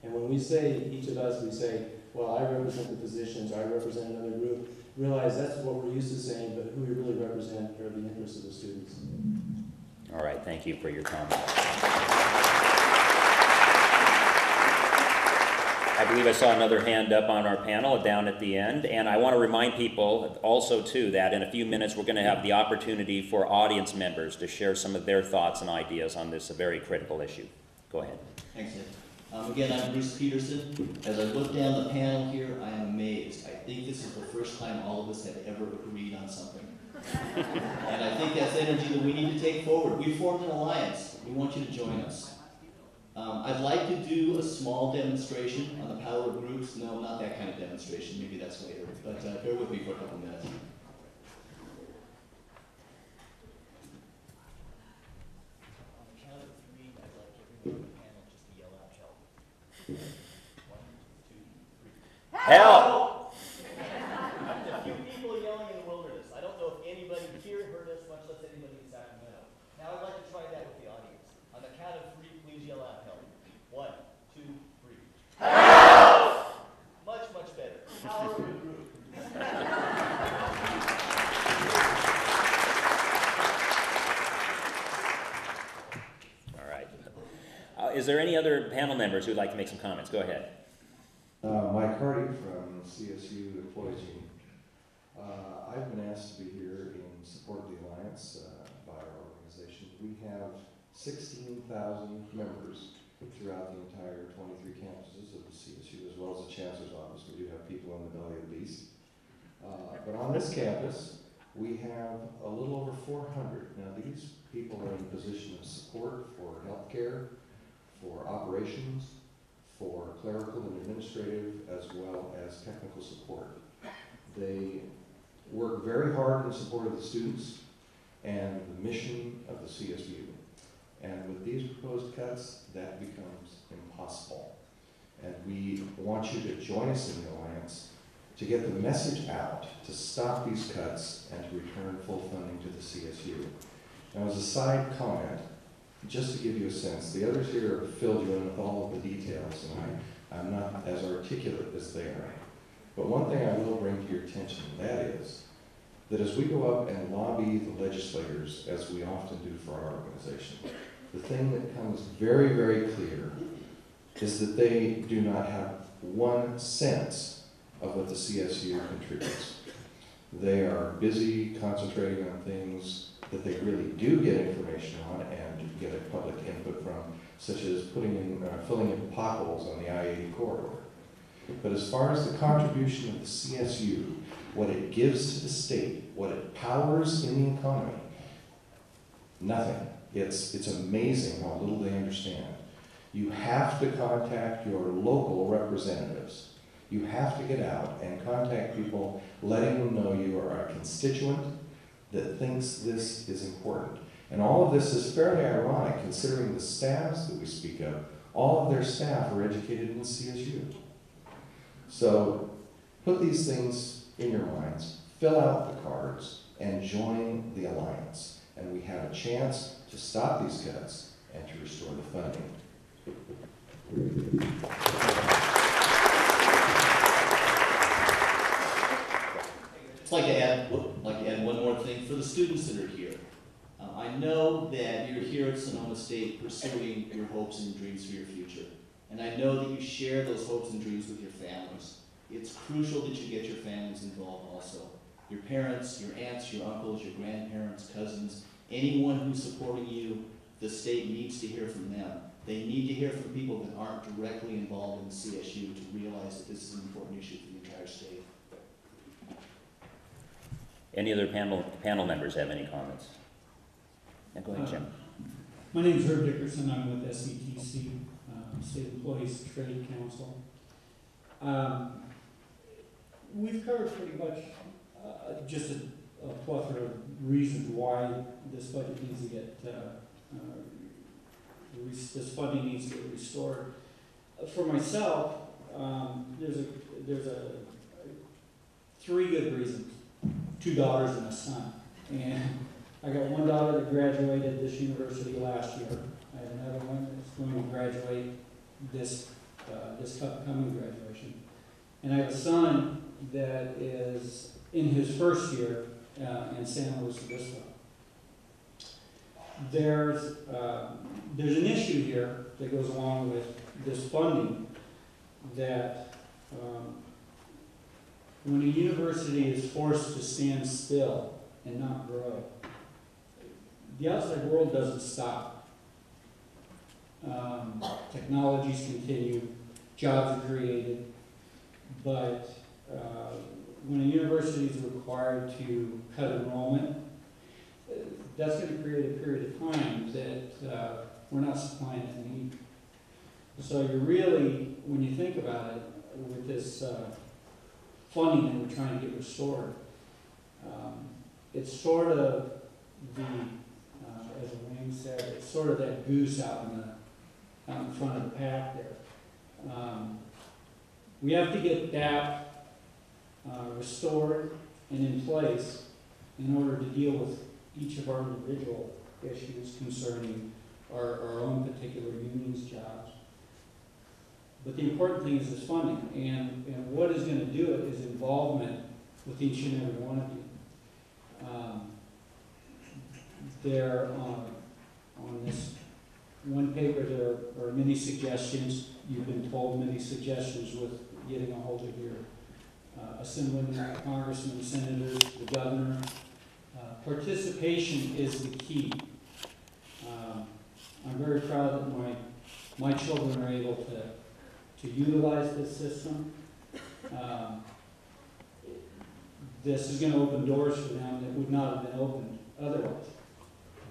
And when we say, each of us, we say, well, I represent the physicians, or I represent another group, realize that's what we're used to saying, but who we really represent are the interests of the students. All right, thank you for your comment. I believe I saw another hand up on our panel down at the end, and I want to remind people also too that in a few minutes we're going to have the opportunity for audience members to share some of their thoughts and ideas on this very critical issue. Go ahead. Thanks, Ed. Again, I'm Bruce Peterson. As I look down the panel here, I am amazed. I think this is the first time all of us have ever agreed on something. And I think that's energy that we need to take forward. We formed an alliance. We want you to join us. I'd like to do a small demonstration on the power of groups. No, not that kind of demonstration. Maybe that's later. But bear with me for a couple minutes. On the count of 3, I'd like everyone on the panel just to yell out help. 1, 2, 3. Help! A few people yelling in the wilderness. I don't know if anybody here heard us, much less anybody in Sacramento. Now I'd like to try that with the audience. On the count of 3, please yell out help. 1, 2, 3. Help! Much, much better. Power of a group. All right. Is there any other panel members who would like to make some comments? Go ahead. Mike Hardy from CSU Employees Union. I've been asked to be here in support of the Alliance by our organization. We have 16,000 members throughout the entire 23 campuses of the CSU, as well as the Chancellor's Office. We do have people in the belly of the beast. But on this campus, we have a little over 400. Now, these people are in a position of support for healthcare, for operations, for clerical and administrative, as well as technical support. They work very hard in support of the students and the mission of the CSU. And with these proposed cuts, that becomes impossible. And we want you to join us in the Alliance to get the message out to stop these cuts and to return full funding to the CSU. Now, as a side comment, just to give you a sense, the others here have filled you in with all of the details, and I'm not as articulate as they are. But one thing I will bring to your attention, and that is that as we go up and lobby the legislators, as we often do for our organization, the thing that comes very, very clear is that they do not have 1 sense of what the CSU contributes. They are busy concentrating on things that they really do get information on and get a public input from, such as filling in potholes on the I-80 corridor. But as far as the contribution of the CSU, what it gives to the state, what it powers in the economy, nothing. It's amazing how little they understand. You have to contact your local representatives. You have to get out and contact people, letting them know you are a constituent that thinks this is important. And all of this is fairly ironic, considering the staffs that we speak of. All of their staff are educated in the CSU. So put these things in your minds, fill out the cards, and join the Alliance. And we have a chance to stop these cuts and to restore the funding. I'd like to add one more thing for the students that are here. I know that you're here at Sonoma State pursuing your hopes and dreams for your future. And I know that you share those hopes and dreams with your families. It's crucial that you get your families involved also. Your parents, your aunts, your uncles, your grandparents, cousins, anyone who's supporting you, the state needs to hear from them. They need to hear from people that aren't directly involved in the CSU to realize that this is an important issue for the entire state. Any other panel members have any comments? Yeah, go ahead, Jim. My name is Herb Dickerson. I'm with SETC, State Employees Trade Council. We've covered pretty much just a plethora of reasons why this budget needs to get, this funding needs to get restored. For myself, there's 3 good reasons. 2 daughters and a son. And I got one daughter that graduated this university last year. I have another one that's going to graduate this upcoming graduation. And I have a son that is in his first year in San Luis Obispo. There's an issue here that goes along with this funding that when a university is forced to stand still and not grow, the outside world doesn't stop. Technologies continue, jobs are created, but when a university is required to cut enrollment, that's going to create a period of time that we're not supplying that need. So you're really, when you think about it, with this funding that we're trying to get restored, it's sort of the, as Wayne said, it's sort of that goose out in front of the pack there. We have to get that restored and in place in order to deal with each of our individual issues concerning our own particular union's jobs. But the important thing is this funding, and what is going to do it is involvement with each and every one of you. There, on this one paper, there are many suggestions. You've been told many suggestions with getting a hold of your assemblymen, congressmen, senators, the governor. Participation is the key. I'm very proud that my children are able to utilize this system. This is going to open doors for them that would not have been opened otherwise.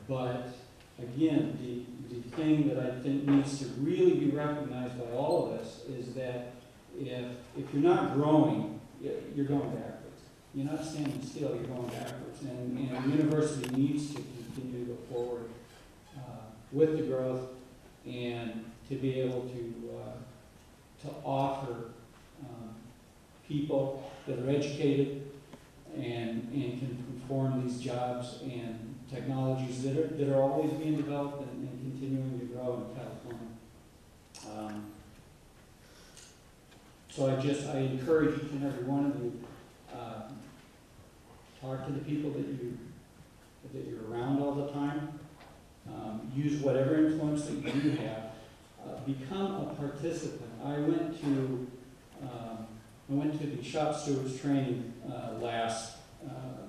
But again, the thing that I think needs to really be recognized by all of us is that if you're not growing, you're going backwards. You're not standing still, you're going backwards. And the university needs to continue to go forward with the growth and to be able to offer people that are educated and can perform these jobs and technologies that are always being developed and continuing to grow in California. So I encourage each and every one of you, talk to the people that you're around all the time. Use whatever influence that you do have. Become a participant. I went to the shop stewards training last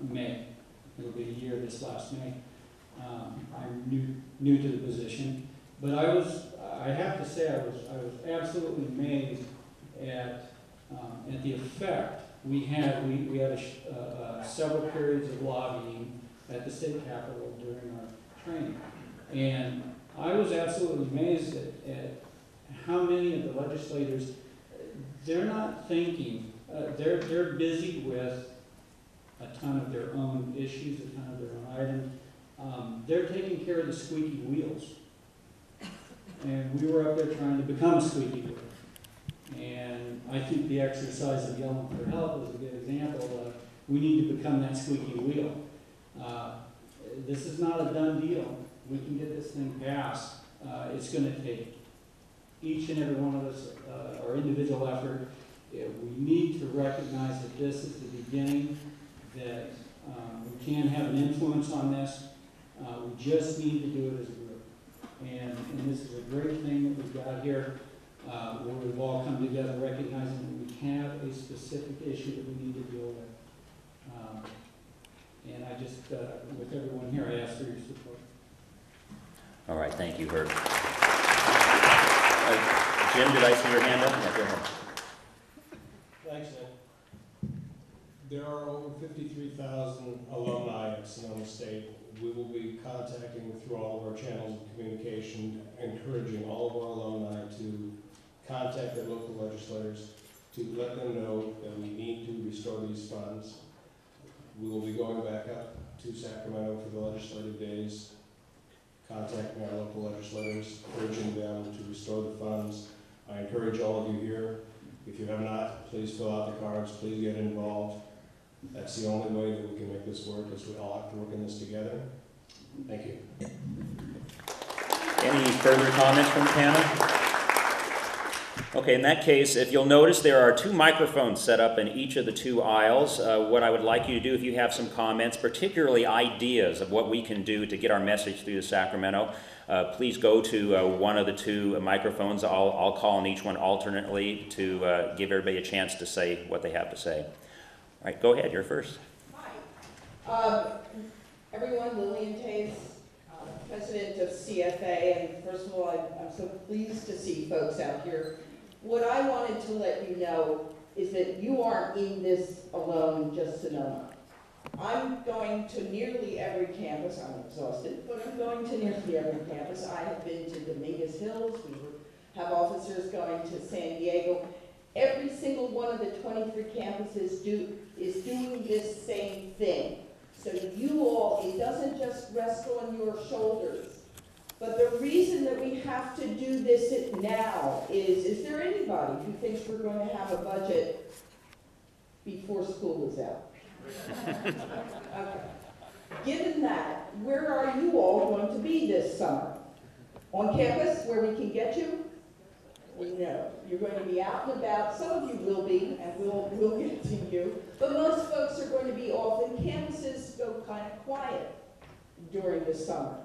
May. It'll be a year this last May. I'm new to the position, but I have to say I was absolutely amazed at the effect we had. We had several periods of lobbying at the state capitol during our training, and I was absolutely amazed at how many of the legislators, they're not thinking, they're busy with a ton of their own issues, a ton of their own items. They're taking care of the squeaky wheels. And we were up there trying to become a squeaky wheel. And I think the exercise of yelling for help is a good example of we need to become that squeaky wheel. This is not a done deal. We can get this thing passed. It's going to take each and every one of us, our individual effort. We need to recognize that this is the beginning, that we can have an influence on this. We just need to do it as a group. And this is a great thing that we've got here, where we've all come together recognizing that we have a specific issue that we need to deal with. And I just, with everyone here, I ask for your support. All right, thank you, Herb. Jim, did I see your hand up? Yeah, go ahead. Thanks, Ed. There are over 53,000 alumni at Sonoma State. We will be contacting through all of our channels of communication, encouraging all of our alumni to contact their local legislators to let them know that we need to restore these funds. We will be going back up to Sacramento for the legislative days, contacting our local legislators, urging them to restore the funds. I encourage all of you here, if you have not, please fill out the cards, please get involved. That's the only way that we can make this work, is we all have to work in this together. Thank you. Any further comments from the panel? Okay, in that case, if you'll notice, there are 2 microphones set up in each of the 2 aisles. What I would like you to do, if you have some comments, particularly ideas of what we can do to get our message through to Sacramento, please go to one of the 2 microphones. I'll call on each one alternately to give everybody a chance to say what they have to say. All right, go ahead, you're first. Hi. Everyone, Lillian Taves, president of CFA, and first of all, I'm so pleased to see folks out here. What I wanted to let you know is that you aren't in this alone, just Sonoma. I'm going to nearly every campus. I'm exhausted, but I'm going to nearly every campus. I have been to Dominguez Hills. We have officers going to San Diego. Every single one of the 23 campuses is doing this same thing. So you all, it doesn't just rest on your shoulders. But the reason that we have to do this now is there anybody who thinks we're going to have a budget before school is out? Okay. Given that, where are you all going to be this summer? On campus where we can get you? No. You're going to be out and about. Some of you will be, and we'll get to you. But most folks are going to be off, and campuses go kind of quiet during the summer.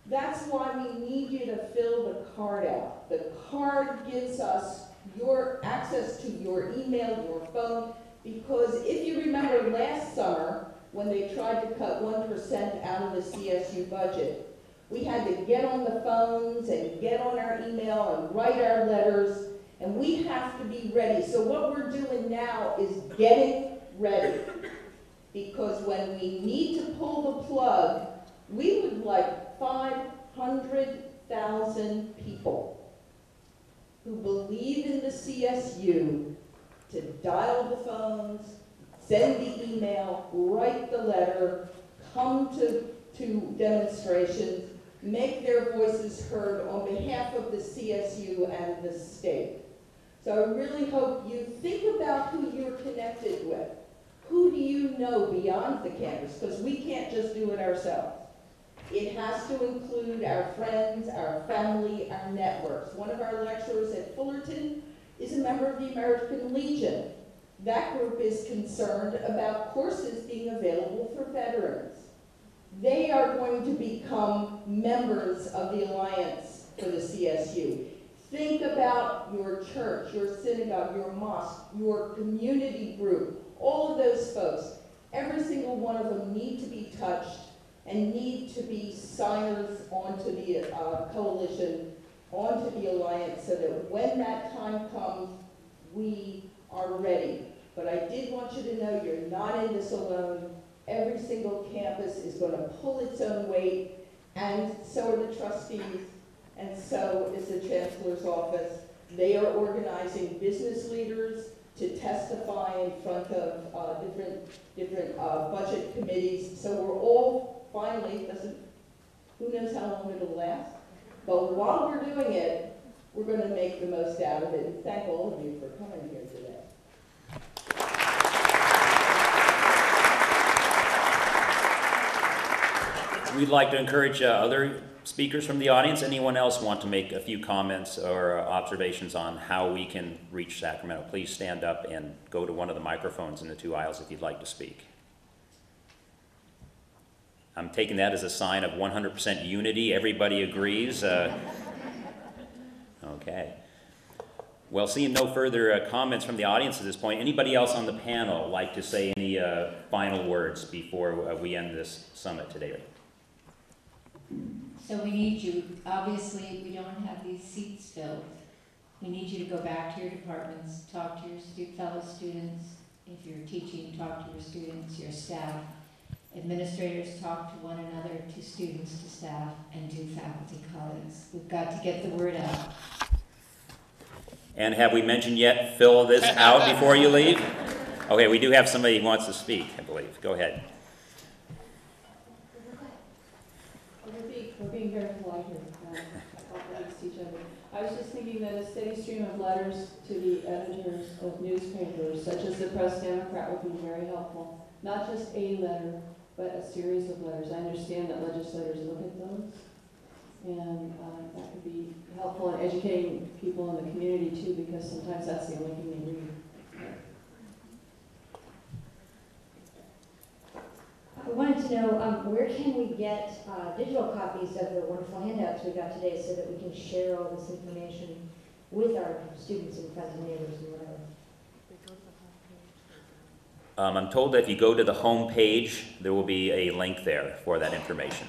That's why we need you to fill the card out. The card gives us your access to your email, your phone, because if you remember last summer, when they tried to cut 1% out of the CSU budget, we had to get on the phones and get on our email and write our letters, and we have to be ready. So what we're doing now is getting ready, because when we need to pull the plug, we would like 500,000 people who believe in the CSU to dial the phones, send the email, write the letter, come to demonstrations, make their voices heard on behalf of the CSU and the state. So I really hope you think about who you're connected with. Who do you know beyond the campus? Because we can't just do it ourselves. It has to include our friends, our family, our networks. One of our lecturers at Fullerton is a member of the American Legion. That group is concerned about courses being available for veterans. They are going to become members of the Alliance for the CSU. Think about your church, your synagogue, your mosque, your community group, all of those folks. Every single one of them need to be touched and need to be signers onto the coalition, onto the alliance, so that when that time comes, we are ready. But I did want you to know you're not in this alone. Every single campus is going to pull its own weight, and so are the trustees, and so is the Chancellor's office. They are organizing business leaders to testify in front of different budget committees. So we're all finally, who knows how long it'll last, but while we're doing it, we're going to make the most out of it. And thank all of you for coming here today. We'd like to encourage other speakers from the audience. Anyone else want to make a few comments or observations on how we can reach Sacramento? Please stand up and go to one of the microphones in the 2 aisles if you'd like to speak. I'm taking that as a sign of 100% unity. Everybody agrees. Okay. Well, seeing no further comments from the audience at this point, anybody else on the panel like to say any final words before we end this summit today? So we need you. Obviously, we don't have these seats filled. We need you to go back to your departments, talk to your fellow students. If you're teaching, talk to your students, your staff. Administrators talk to one another, to students, to staff, and to faculty colleagues. We've got to get the word out. And have we mentioned yet, fill this out before you leave? Okay, we do have somebody who wants to speak, I believe. Go ahead. We're being very polite here, next to each other. I was just thinking that a steady stream of letters to the editors of newspapers, such as the Press Democrat, would be very helpful. Not just a letter, but a series of letters. I understand that legislators look at those, And that could be helpful in educating people in the community too, because sometimes that's the only thing they read. I wanted to know, where can we get digital copies of the wonderful handouts we got today so that we can share all this information with our students and friends and neighbors and whatever? I'm told that if you go to the home page, there will be a link there for that information.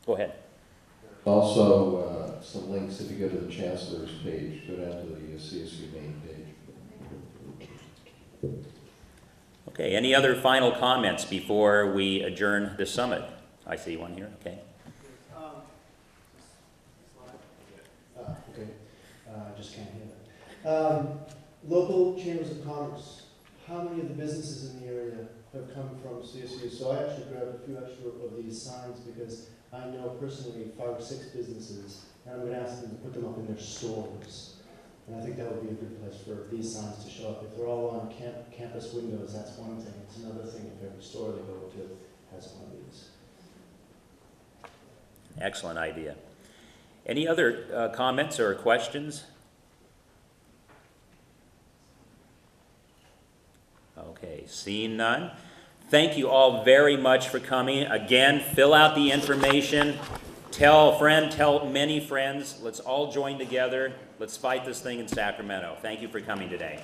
Go ahead. Also, some links if you go to the Chancellor's page, go down to the CSU main page. Okay, any other final comments before we adjourn the summit? I see one here, okay. Okay, just can't hear that. Local chambers of commerce, how many of the businesses in the area have come from CSU? So I actually grabbed a few extra of these signs because I know personally 5 or 6 businesses, and I'm going to ask them to put them up in their stores. And I think that would be a good place for these signs to show up. If they're all on campus windows, that's one thing. It's another thing if every store they go to has one of these. Excellent idea. Any other comments or questions? Okay, seeing none. Thank you all very much for coming. Again, fill out the information. Tell a friend, tell many friends. Let's all join together. Let's fight this thing in Sacramento. Thank you for coming today.